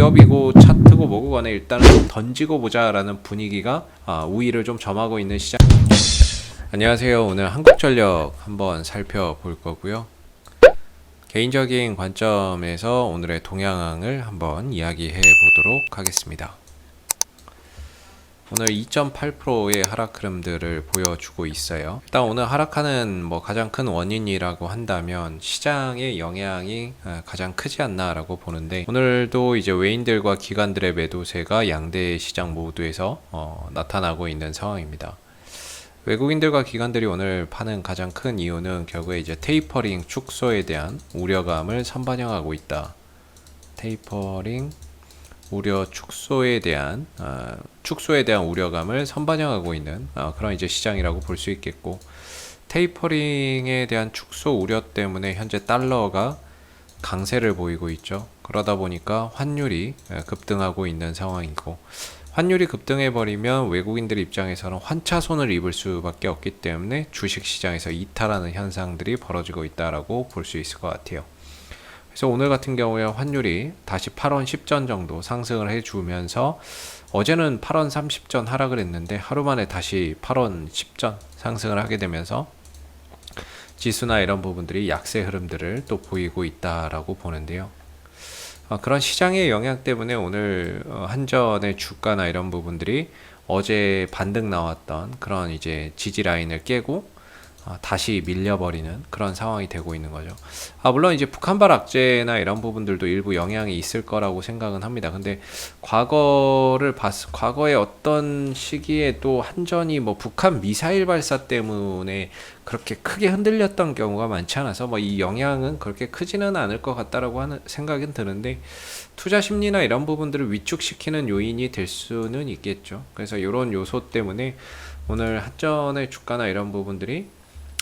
기업이고 차트고 뭐고 간에 일단은 좀 던지고 보자라는 분위기가 우위를 좀 점하고 있는 시장. 안녕하세요. 오늘 한국전력 한번 살펴볼 거고요. 개인적인 관점에서 오늘의 동향을 한번 이야기해 보도록 하겠습니다. 오늘 2.8%의 하락 흐름들을 보여주고 있어요. 일단 오늘 하락하는 가장 큰 원인이라고 한다면 시장의 영향이 가장 크지 않나라고 보는데, 오늘도 이제 외인들과 기관들의 매도세가 양대 시장 모두에서 나타나고 있는 상황입니다. 외국인들과 기관들이 오늘 파는 가장 큰 이유는 결국에 이제 테이퍼링 축소에 대한 우려감을 선반영하고 있다. 테이퍼링 우려 축소에 대한 우려감을 선반영하고 있는 그런 이제 시장이라고 볼 수 있겠고, 테이퍼링에 대한 축소 우려 때문에 현재 달러가 강세를 보이고 있죠. 그러다 보니까 환율이 급등하고 있는 상황이고, 환율이 급등해 버리면 외국인들 입장에서는 환차손을 입을 수밖에 없기 때문에 주식 시장에서 이탈하는 현상들이 벌어지고 있다라고 볼 수 있을 것 같아요. 그래서 오늘 같은 경우에 환율이 다시 8원 10전 정도 상승을 해주면서, 어제는 8원 30전 하락을 했는데 하루 만에 다시 8원 10전 상승을 하게 되면서 지수나 이런 부분들이 약세 흐름들을 또 보이고 있다라고 보는데요. 그런 시장의 영향 때문에 오늘 한전의 주가나 이런 부분들이 어제 반등 나왔던 그런 이제 지지 라인을 깨고 다시 밀려버리는 그런 상황이 되고 있는 거죠. 물론 이제 북한발 악재나 이런 부분들도 일부 영향이 있을 거라고 생각은 합니다. 근데 과거에 어떤 시기에 또 한전이 북한 미사일 발사 때문에 그렇게 크게 흔들렸던 경우가 많지 않아서 이 영향은 그렇게 크지는 않을 것 같다라고 하는 생각은 드는데, 투자 심리나 이런 부분들을 위축시키는 요인이 될 수는 있겠죠. 그래서 이런 요소 때문에 오늘 한전의 주가나 이런 부분들이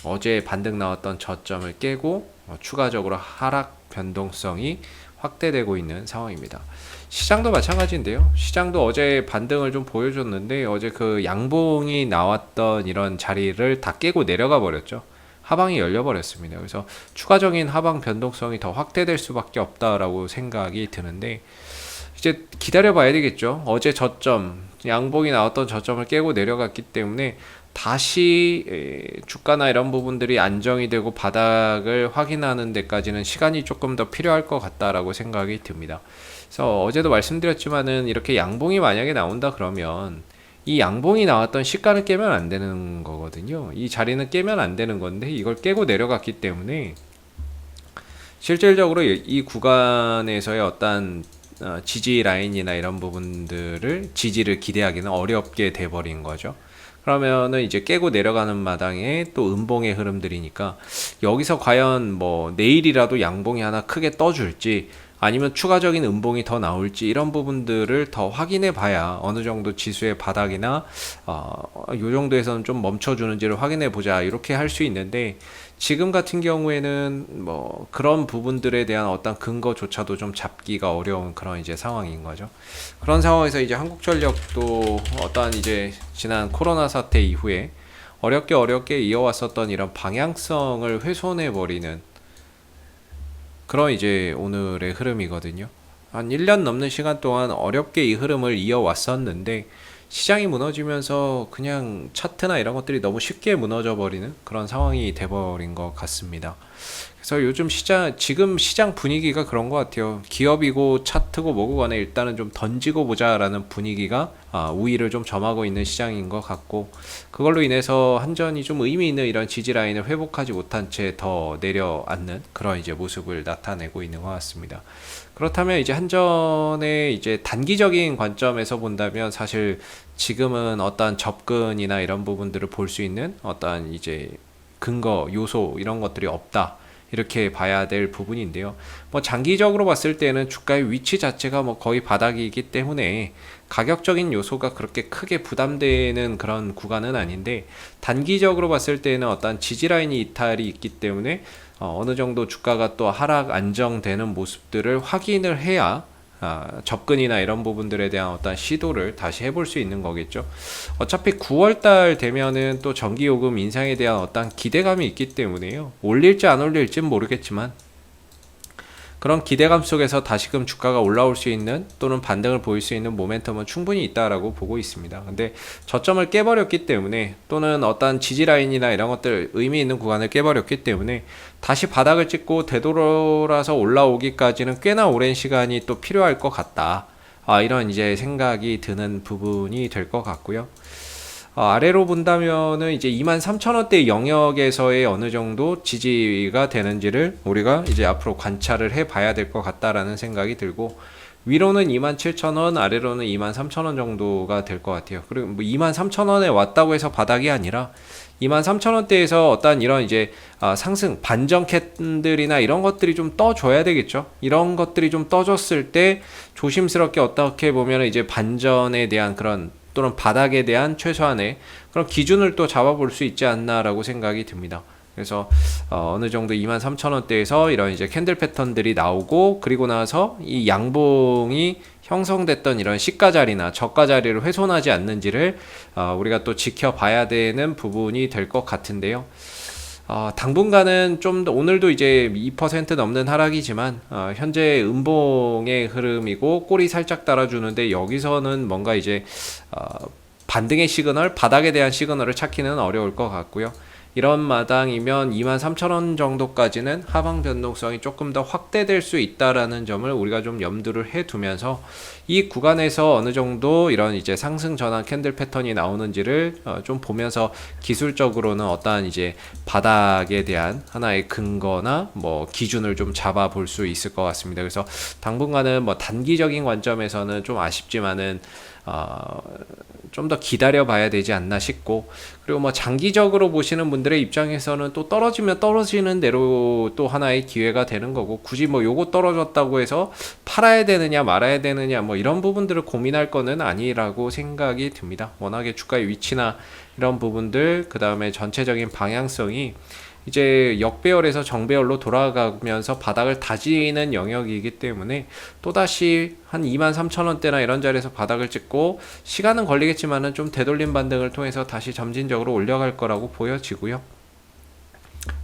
어제 반등 나왔던 저점을 깨고 추가적으로 하락 변동성이 확대되고 있는 상황입니다. 시장도 마찬가지인데요. 시장도 어제 반등을 좀 보여줬는데 어제 그 양봉이 나왔던 이런 자리를 다 깨고 내려가 버렸죠. 하방이 열려 버렸습니다. 그래서 추가적인 하방 변동성이 더 확대될 수밖에 없다라고 생각이 드는데, 이제 기다려 봐야 되겠죠. 어제 저점, 양봉이 나왔던 저점을 깨고 내려갔기 때문에 다시 주가나 이런 부분들이 안정이 되고 바닥을 확인하는 데까지는 시간이 조금 더 필요할 것 같다라고 생각이 듭니다. 그래서 어제도 말씀드렸지만은 이렇게 양봉이 만약에 나온다 그러면 이 양봉이 나왔던 시가를 깨면 안 되는 거거든요. 이 자리는 깨면 안 되는 건데 이걸 깨고 내려갔기 때문에 실질적으로 이 구간에서의 어떤 지지 라인이나 이런 부분들을 지지를 기대하기는 어렵게 돼버린 거죠. 그러면은 이제 깨고 내려가는 마당에 또 음봉의 흐름들이니까, 여기서 과연 내일이라도 양봉이 하나 크게 떠줄지 아니면 추가적인 음봉이 더 나올지 이런 부분들을 더 확인해 봐야 어느 정도 지수의 바닥이나 요 정도에서는 좀 멈춰주는지를 확인해 보자, 이렇게 할 수 있는데, 지금 같은 경우에는 그런 부분들에 대한 어떤 근거조차도 좀 잡기가 어려운 그런 이제 상황인 거죠. 그런 상황에서 이제 한국전력도 어떠한 이제 지난 코로나 사태 이후에 어렵게 이어왔었던 이런 방향성을 훼손해 버리는 그런 이제 오늘의 흐름이거든요. 한 1년 넘는 시간 동안 어렵게 이 흐름을 이어왔었는데, 시장이 무너지면서 그냥 차트나 이런 것들이 너무 쉽게 무너져 버리는 그런 상황이 돼버린 것 같습니다. 그래서 요즘 지금 시장 분위기가 그런 것 같아요. 기업이고 차트고 뭐고 간에 일단은 좀 던지고 보자라는 분위기가 우위를 좀 점하고 있는 시장인 것 같고, 그걸로 인해서 한전이 좀 의미 있는 이런 지지 라인을 회복하지 못한 채 더 내려앉는 그런 이제 모습을 나타내고 있는 것 같습니다. 그렇다면 이제 한전의 이제 단기적인 관점에서 본다면 사실 지금은 어떠한 접근이나 이런 부분들을 볼 수 있는 어떠한 이제 근거, 요소 이런 것들이 없다, 이렇게 봐야 될 부분인데요. 장기적으로 봤을 때는 주가의 위치 자체가 거의 바닥이기 때문에 가격적인 요소가 그렇게 크게 부담되는 그런 구간은 아닌데, 단기적으로 봤을 때는 어떤 지지라인이 이탈이 있기 때문에 어느 정도 주가가 또 하락 안정되는 모습들을 확인을 해야 접근이나 이런 부분들에 대한 어떤 시도를 다시 해볼 수 있는 거겠죠. 어차피 9월달 되면은 또 전기요금 인상에 대한 어떤 기대감이 있기 때문에요. 올릴지 안 올릴지는 모르겠지만 그런 기대감 속에서 다시금 주가가 올라올 수 있는 또는 반등을 보일 수 있는 모멘텀은 충분히 있다라고 보고 있습니다. 근데 저점을 깨버렸기 때문에 또는 어떤 지지 라인이나 이런 것들 의미 있는 구간을 깨버렸기 때문에 다시 바닥을 찍고 되돌아서 올라오기까지는 꽤나 오랜 시간이 또 필요할 것 같다. 이런 이제 생각이 드는 부분이 될 것 같고요. 아래로 본다면은 이제 23,000원대 영역에서의 어느 정도 지지가 되는지를 우리가 이제 앞으로 관찰을 해 봐야 될 것 같다라는 생각이 들고, 위로는 27,000원, 아래로는 23,000원 정도가 될 것 같아요. 그리고 뭐 23,000원에 왔다고 해서 바닥이 아니라 23,000원대에서 어떤 이런 이제 상승 반전 캔들이나 이런 것들이 좀 떠줘야 되겠죠. 이런 것들이 좀 떠줬을 때 조심스럽게 어떻게 보면 이제 반전에 대한 그런 또는 바닥에 대한 최소한의 그런 기준을 또 잡아볼 수 있지 않나라고 생각이 듭니다. 그래서 어느 정도 23,000원대에서 이런 이제 캔들 패턴들이 나오고, 그리고 나서 이 양봉이 형성됐던 이런 시가 자리나 저가 자리를 훼손하지 않는지를 우리가 또 지켜봐야 되는 부분이 될 것 같은데요. 당분간은 좀 더, 오늘도 이제 2% 넘는 하락이지만 현재 음봉의 흐름이고 꼬리 살짝 달아주는데, 여기서는 뭔가 이제 반등의 시그널, 바닥에 대한 시그널을 찾기는 어려울 것 같고요. 이런 마당이면 23,000원 정도까지는 하방 변동성이 조금 더 확대될 수 있다라는 점을 우리가 좀 염두를 해 두면서, 이 구간에서 어느 정도 이런 이제 상승 전환 캔들 패턴이 나오는지를 좀 보면서 기술적으로는 어떠한 이제 바닥에 대한 하나의 근거나 뭐 기준을 좀 잡아 볼 수 있을 것 같습니다. 그래서 당분간은 뭐 단기적인 관점에서는 좀 아쉽지만은 좀 더 기다려 봐야 되지 않나 싶고, 그리고 뭐 장기적으로 보시는 분들의 입장에서는 또 떨어지면 떨어지는 대로 또 하나의 기회가 되는 거고, 굳이 뭐 요거 떨어졌다고 해서 팔아야 되느냐 말아야 되느냐 뭐 이런 부분들을 고민할 거는 아니라고 생각이 듭니다. 워낙에 주가의 위치나 이런 부분들, 그 다음에 전체적인 방향성이 이제 역배열에서 정배열로 돌아가면서 바닥을 다지는 영역이기 때문에 또다시 한 23,000원대나 이런 자리에서 바닥을 찍고, 시간은 걸리겠지만은 좀 되돌림 반등을 통해서 다시 점진적으로 올라갈 거라고 보여지고요.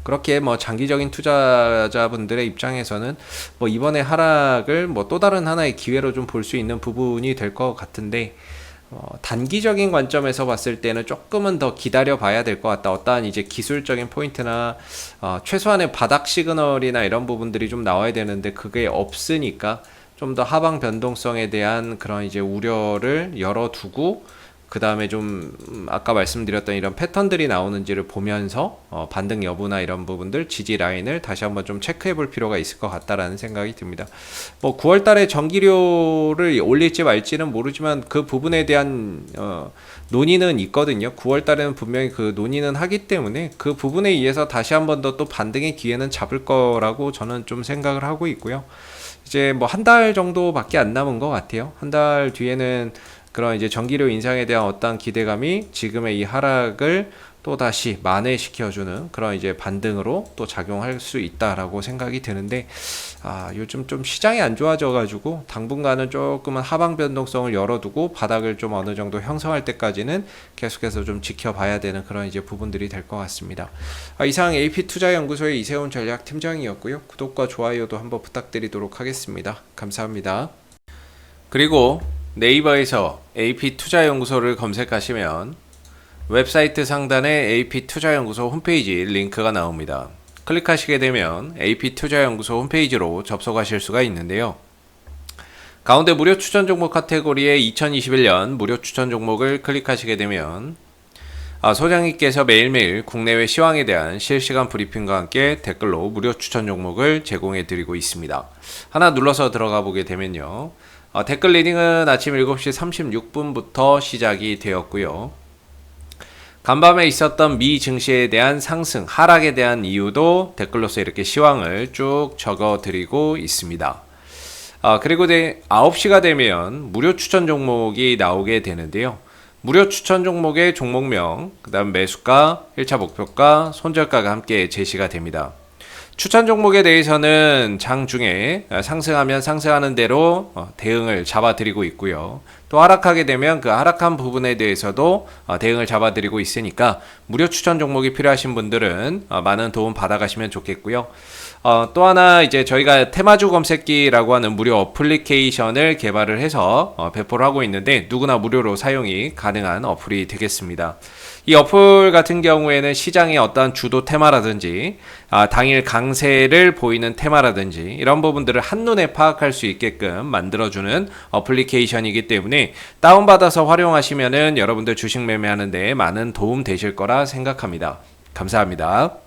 그렇게 뭐 장기적인 투자자분들의 입장에서는 뭐 이번에 하락을 뭐 또 다른 하나의 기회로 좀 볼 수 있는 부분이 될 것 같은데, 단기적인 관점에서 봤을 때는 조금은 더 기다려 봐야 될 것 같다. 어떠한 이제 기술적인 포인트나 최소한의 바닥 시그널이나 이런 부분들이 좀 나와야 되는데 그게 없으니까 좀 더 하방 변동성에 대한 그런 이제 우려를 열어두고, 그 다음에 좀 아까 말씀드렸던 이런 패턴들이 나오는지를 보면서 반등 여부나 이런 부분들, 지지 라인을 다시 한번 좀 체크해 볼 필요가 있을 것 같다라는 생각이 듭니다. 뭐 9월 달에 전기료를 올릴지 말지는 모르지만 그 부분에 대한 논의는 있거든요. 9월 달에는 분명히 그 논의는 하기 때문에 그 부분에 의해서 다시 한번 더 또 반등의 기회는 잡을 거라고 저는 좀 생각을 하고 있고요. 이제 뭐 한 달 정도밖에 안 남은 것 같아요. 한 달 뒤에는 그런 이제 전기료 인상에 대한 어떤 기대감이 지금의 이 하락을 또 다시 만회시켜주는 그런 이제 반등으로 또 작용할 수 있다라고 생각이 드는데, 요즘 좀 시장이 안 좋아져가지고 당분간은 조금은 하방 변동성을 열어두고 바닥을 좀 어느 정도 형성할 때까지는 계속해서 좀 지켜봐야 되는 그런 이제 부분들이 될 것 같습니다. 이상 AP투자연구소의 이세훈 전략팀장이었고요. 구독과 좋아요도 한번 부탁드리도록 하겠습니다. 감사합니다. 그리고 네이버에서 AP투자연구소를 검색하시면 웹사이트 상단에 AP투자연구소 홈페이지 링크가 나옵니다. 클릭하시게 되면 AP투자연구소 홈페이지로 접속하실 수가 있는데요. 가운데 무료 추천 종목 카테고리에 2021년 무료 추천 종목을 클릭하시게 되면 소장님께서 매일매일 국내외 시황에 대한 실시간 브리핑과 함께 댓글로 무료 추천 종목을 제공해 드리고 있습니다. 하나 눌러서 들어가 보게 되면요. 댓글 리딩은 아침 7시 36분부터 시작이 되었고요. 간밤에 있었던 미 증시에 대한 상승, 하락에 대한 이유도 댓글로서 이렇게 시황을 쭉 적어 드리고 있습니다. 그리고 9시가 되면 무료 추천 종목이 나오게 되는데요. 무료 추천 종목의 종목명, 그 다음 매수가, 1차 목표가, 손절가가 함께 제시가 됩니다. 추천 종목에 대해서는 장 중에 상승하면 상승하는 대로 대응을 잡아드리고 있고요. 또 또 하락하게 되면 그 하락한 부분에 대해서도 대응을 잡아드리고 있으니까 무료 추천 종목이 필요하신 분들은 많은 도움 받아가시면 좋겠고요. 또 하나 이제 저희가 테마주 검색기라고 하는 무료 어플리케이션을 개발을 해서 배포를 하고 있는데 누구나 무료로 사용이 가능한 어플이 되겠습니다. 이 어플 같은 경우에는 시장의 어떤 주도 테마라든지 당일 강세를 보이는 테마라든지 이런 부분들을 한눈에 파악할 수 있게끔 만들어주는 어플리케이션이기 때문에 다운받아서 활용하시면은 여러분들 주식 매매하는 데 많은 도움 되실 거라 생각합니다. 감사합니다.